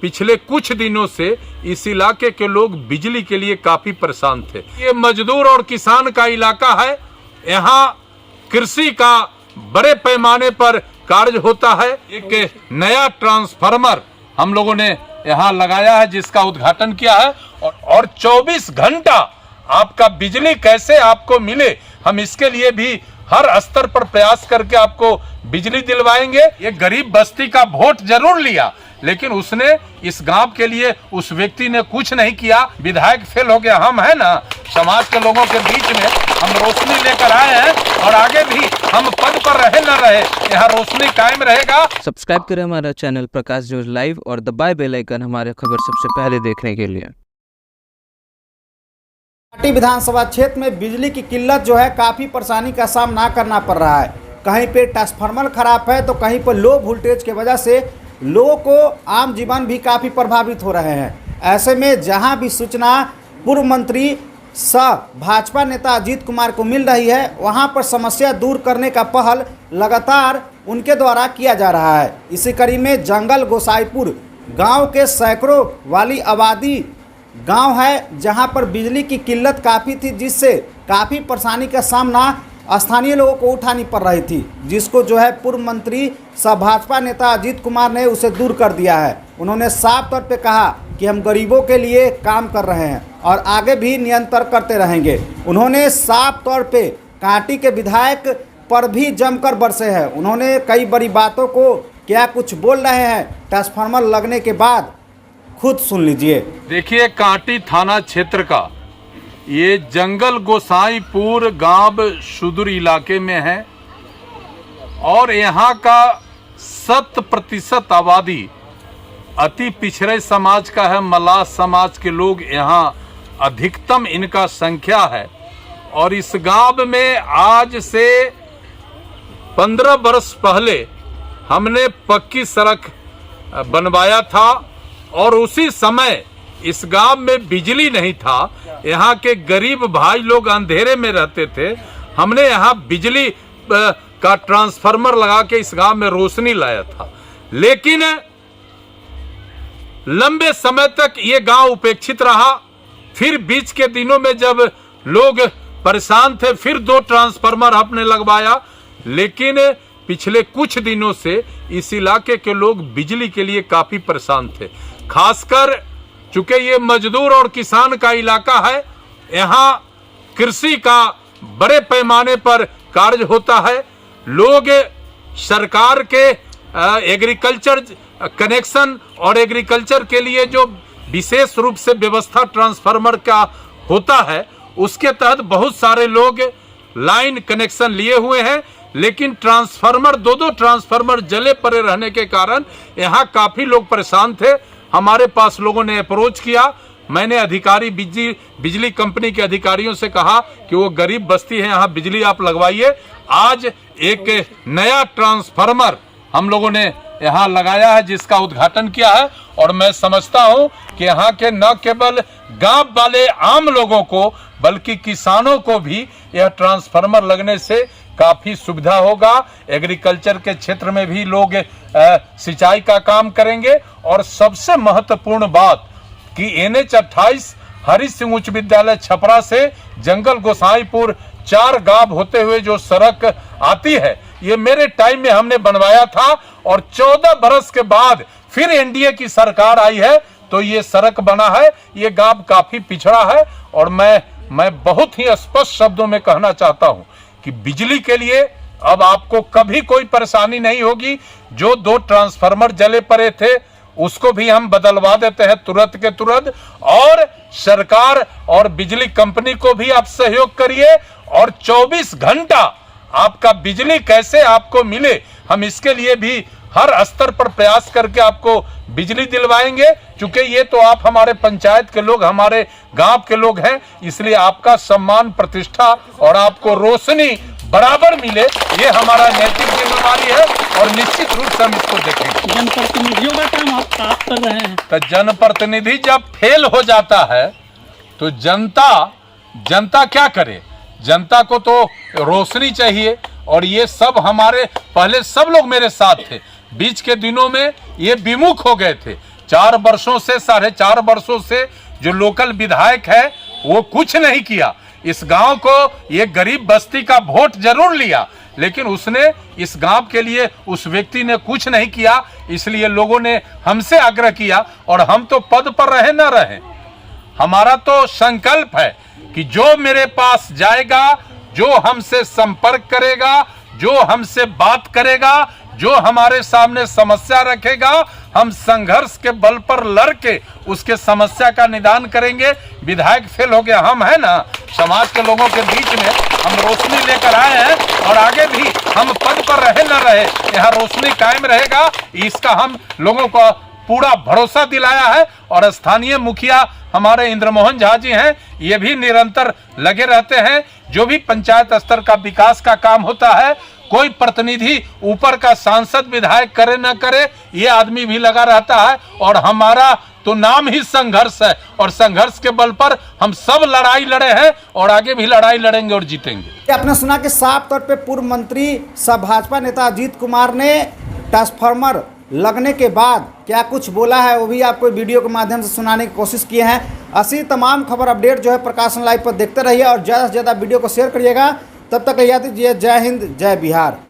पिछले कुछ दिनों से इस इलाके के लोग बिजली के लिए काफी परेशान थे। ये मजदूर और किसान का इलाका है। यहाँ कृषि का बड़े पैमाने पर कार्य होता है। एक नया ट्रांसफार्मर हम लोगों ने यहाँ लगाया है जिसका उद्घाटन किया है और 24 घंटा आपका बिजली कैसे आपको मिले, हम इसके लिए भी हर स्तर पर प्रयास करके आपको बिजली दिलवाएंगे। ये गरीब बस्ती का वोट जरूर लिया, लेकिन उसने इस गांव के लिए उस व्यक्ति ने कुछ नहीं किया। विधायक फेल हो गया। हम है ना, समाज के लोगों के बीच में हम रोशनी लेकर आए हैं और आगे भी हम पद पर रहे न रहे, यहाँ रोशनी कायम रहेगा। सब्सक्राइब करें हमारा चैनल प्रकाश न्यूज लाइव और दबाए बेल आइकन हमारे खबर सबसे पहले देखने के लिए। काटी विधानसभा क्षेत्र में बिजली की किल्लत जो है काफ़ी परेशानी का सामना करना पड़ रहा है। कहीं पे ट्रांसफार्मर खराब है तो कहीं पर लो वोल्टेज के वजह से लोगों को आम जीवन भी काफ़ी प्रभावित हो रहे हैं। ऐसे में जहां भी सूचना पूर्व मंत्री सह भाजपा नेता अजीत कुमार को मिल रही है, वहां पर समस्या दूर करने का पहल लगातार उनके द्वारा किया जा रहा है। इसी कड़ी में जंगल गोसाईपुर गाँव के सैकड़ों वाली आबादी गांव है जहां पर बिजली की किल्लत काफ़ी थी, जिससे काफ़ी परेशानी का सामना स्थानीय लोगों को उठानी पड़ रही थी, जिसको जो है पूर्व मंत्री सह भाजपा नेता अजीत कुमार ने उसे दूर कर दिया है। उन्होंने साफ तौर पे कहा कि हम गरीबों के लिए काम कर रहे हैं और आगे भी निरंतर करते रहेंगे। उन्होंने साफ तौर पे कांटी के विधायक पर भी जमकर बरसे हैं। उन्होंने कई बड़ी बातों को क्या कुछ बोल रहे हैं ट्रांसफार्मर लगने के बाद, खुद सुन लीजिए। देखिए, कांटी थाना क्षेत्र का ये जंगल गोसाईपुर गांव सुदूर इलाके में है और यहाँ का 100% आबादी अति पिछड़े समाज का है। मलाह समाज के लोग यहाँ अधिकतम इनका संख्या है और इस गांव में आज से 15 वर्ष पहले हमने पक्की सड़क बनवाया था और उसी समय इस गांव में बिजली नहीं था। यहाँ के गरीब भाई लोग अंधेरे में रहते थे। हमने यहाँ बिजली का ट्रांसफार्मर लगा के इस गांव में रोशनी लाया था, लेकिन लंबे समय तक ये गांव उपेक्षित रहा। फिर बीच के दिनों में जब लोग परेशान थे, फिर 2 ट्रांसफार्मर आपने लगवाया, लेकिन पिछले कुछ दिनों से इस इलाके के लोग बिजली के लिए काफी परेशान थे। खासकर चूंकि ये मजदूर और किसान का इलाका है, यहाँ कृषि का बड़े पैमाने पर कार्य होता है। लोग सरकार के एग्रीकल्चर कनेक्शन और एग्रीकल्चर के लिए जो विशेष रूप से व्यवस्था ट्रांसफार्मर का होता है, उसके तहत बहुत सारे लोग लाइन कनेक्शन लिए हुए हैं, लेकिन ट्रांसफार्मर 2-2 ट्रांसफार्मर जले पड़े रहने के कारण यहाँ काफ़ी लोग परेशान थे। हमारे पास लोगों ने अप्रोच किया। मैंने अधिकारी बिजली कंपनी के अधिकारियों से कहा कि वो गरीब बस्ती है, यहाँ बिजली आप लगवाइए। आज एक नया ट्रांसफार्मर हम लोगों ने यहाँ लगाया है जिसका उद्घाटन किया है और मैं समझता हूँ कि यहाँ के न केवल गांव वाले आम लोगों को बल्कि किसानों को भी यह ट्रांसफार्मर लगने से काफ़ी सुविधा होगा। एग्रीकल्चर के क्षेत्र में भी लोग सिंचाई का काम करेंगे और सबसे महत्वपूर्ण बात कि NH 28 हरि सिंह उच्च विद्यालय छपरा से जंगल गोसाईपुर 4 गांव होते हुए जो सड़क आती है, ये मेरे टाइम में हमने बनवाया था और 14 बरस के बाद फिर NDA की सरकार आई है तो ये सड़क बना है। ये गांव काफी पिछड़ा है और मैं बहुत ही स्पष्ट शब्दों में कहना चाहता हूं कि बिजली के लिए अब आपको कभी कोई परेशानी नहीं होगी। जो 2 ट्रांसफार्मर जले पड़े थे उसको भी हम बदलवा देते हैं तुरंत के तुरंत, और सरकार और बिजली कंपनी को भी आप सहयोग करिए और 24 घंटा आपका बिजली कैसे आपको मिले, हम इसके लिए भी हर स्तर पर प्रयास करके आपको बिजली दिलवाएंगे। चूंकि ये तो आप हमारे पंचायत के लोग, हमारे गांव के लोग हैं, इसलिए आपका सम्मान प्रतिष्ठा और आपको रोशनी बराबर मिले, ये हमारा नैतिक जिम्मेदारी है और निश्चित रूप से हम इसको देखेंगे। जनप्रतिनिधियों का काम आप कर रहे हैं, तो जनप्रतिनिधि जब फेल हो जाता है तो जनता क्या करे? जनता को तो रोशनी चाहिए और ये सब हमारे पहले सब लोग मेरे साथ थे। बीच के दिनों में ये विमुख हो गए थे, 4 वर्षों से 4.5 वर्षों से जो लोकल विधायक है वो कुछ नहीं किया। इस गांव को ये गरीब बस्ती का वोट जरूर लिया, लेकिन उसने इस गांव के लिए उस व्यक्ति ने कुछ नहीं किया। इसलिए लोगों ने हमसे आग्रह किया, और हम तो पद पर रहे ना रहे, हमारा तो संकल्प है कि जो मेरे पास जाएगा, जो हमसे संपर्क करेगा, जो हमसे बात करेगा, जो हमारे सामने समस्या रखेगा, हम संघर्ष के बल पर लड़ के उसके समस्या का निदान करेंगे। विधायक फेल हो गया, हम है ना, समाज के लोगों के बीच में हम रोशनी लेकर आए हैं, और आगे भी हम पद पर रहे न रहे, यहाँ रोशनी कायम रहेगा, इसका हम लोगों को पूरा भरोसा दिलाया है। और स्थानीय मुखिया हमारे इंद्रमोहन झा जी हैं, ये भी निरंतर लगे रहते हैं। जो भी पंचायत स्तर का विकास का काम होता है, कोई प्रतिनिधि ऊपर का सांसद विधायक करे न करे, ये आदमी भी लगा रहता है। और हमारा तो नाम ही संघर्ष है, और संघर्ष के बल पर हम सब लड़ाई लड़े हैं, और आगे भी लड़ाई लड़ेंगे और जीतेंगे। आपने सुना कि साफ तौर पे पूर्व मंत्री सह भाजपा नेता अजीत कुमार ने ट्रांसफार्मर लगने के बाद क्या कुछ बोला है, वो भी आपको वीडियो के माध्यम से सुनाने की कोशिश किए हैं। ऐसी तमाम खबर अपडेट जो है प्रकाशन लाइव पर देखते रहिए, और ज़्यादा से ज़्यादा वीडियो को शेयर करिएगा। तब तक याद दीजिए, जय हिंद, जय बिहार।